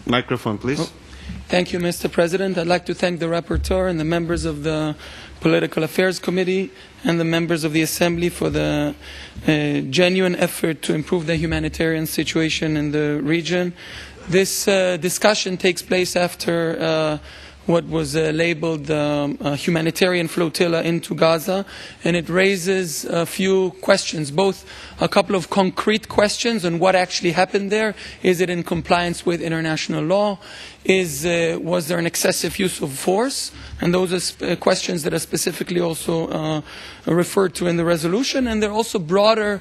Microphone, please. Thank you, Mr. President. I'd like to thank the rapporteur and the members of the Political Affairs Committee and the members of the Assembly for the genuine effort to improve the humanitarian situation in the region. This discussion takes place after what was labeled a humanitarian flotilla into Gaza, and it raises a few questions, both a couple of concrete questions on what actually happened there. Is it in compliance with international law? Was there an excessive use of force? And those are questions that are specifically also referred to in the resolution. And there are also broader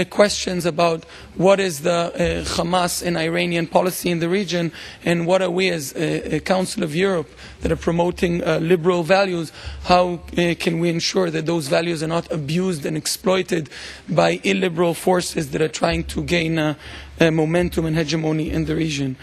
questions about what is the Hamas and Iranian policy in the region, and what are we as a Council of Europe that are promoting liberal values, how can we ensure that those values are not abused and exploited by illiberal forces that are trying to gain momentum and hegemony in the region.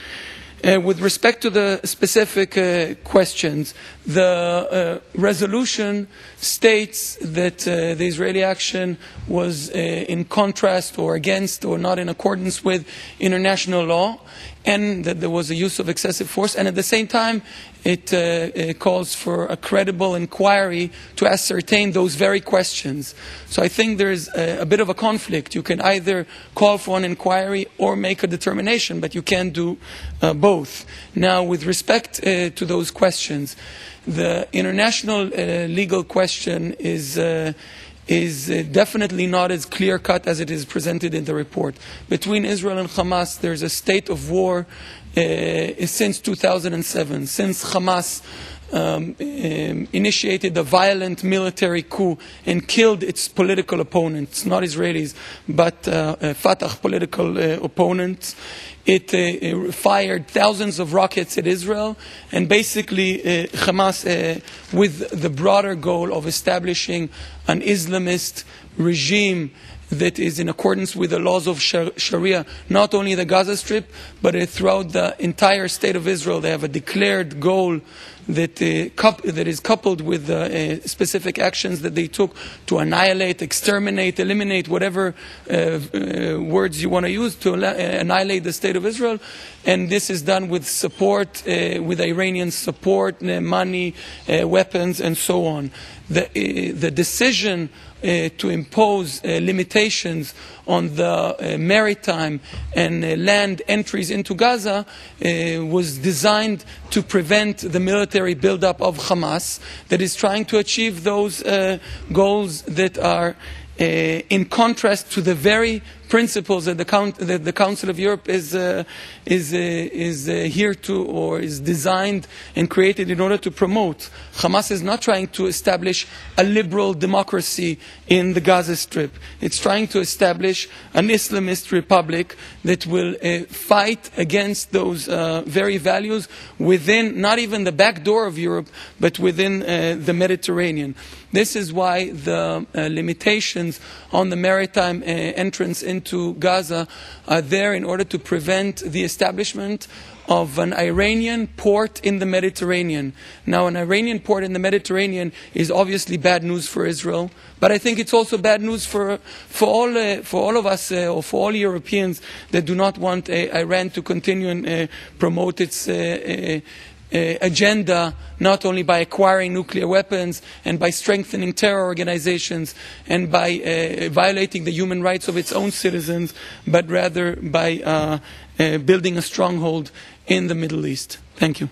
With respect to the specific questions, the resolution states that the Israeli action was in contrast or against or not in accordance with international law, and that there was a use of excessive force, and at the same time it calls for a credible inquiry to ascertain those very questions. So I think there is a bit of a conflict. You can either call for an inquiry or make a determination, but you can't do both. Now, with respect to those questions, the international legal question is definitely not as clear-cut as it is presented in the report. Between Israel and Hamas, there's a state of war since 2007, since Hamas initiated a violent military coup and killed its political opponents, not Israelis, but Fatah political opponents. It fired thousands of rockets at Israel, and basically Hamas, with the broader goal of establishing an Islamist regime that is in accordance with the laws of Sharia, not only the Gaza Strip, but throughout the entire state of Israel. They have a declared goal that is coupled with specific actions that they took to annihilate, exterminate, eliminate, whatever words you want to use, to annihilate the state of Israel. And this is done with support, with Iranian support, money, weapons, and so on. The decision to impose limitations on the maritime and land entries into Gaza was designed to prevent the military buildup of Hamas that is trying to achieve those goals that are in contrast to the very principles that the Council of Europe is here to, or is designed and created in order to promote. Hamas is not trying to establish a liberal democracy in the Gaza Strip. It's trying to establish an Islamist republic that will fight against those very values within, not even the back door of Europe, but within the Mediterranean. This is why the limitations on the maritime entrance into Gaza are there in order to prevent the establishment of an Iranian port in the Mediterranean. Now, an Iranian port in the Mediterranean is obviously bad news for Israel, but I think it's also bad news for all of us, or for all Europeans that do not want Iran to continue and promote its agenda, not only by acquiring nuclear weapons and by strengthening terror organizations and by violating the human rights of its own citizens, but rather by building a stronghold in the Middle East. Thank you.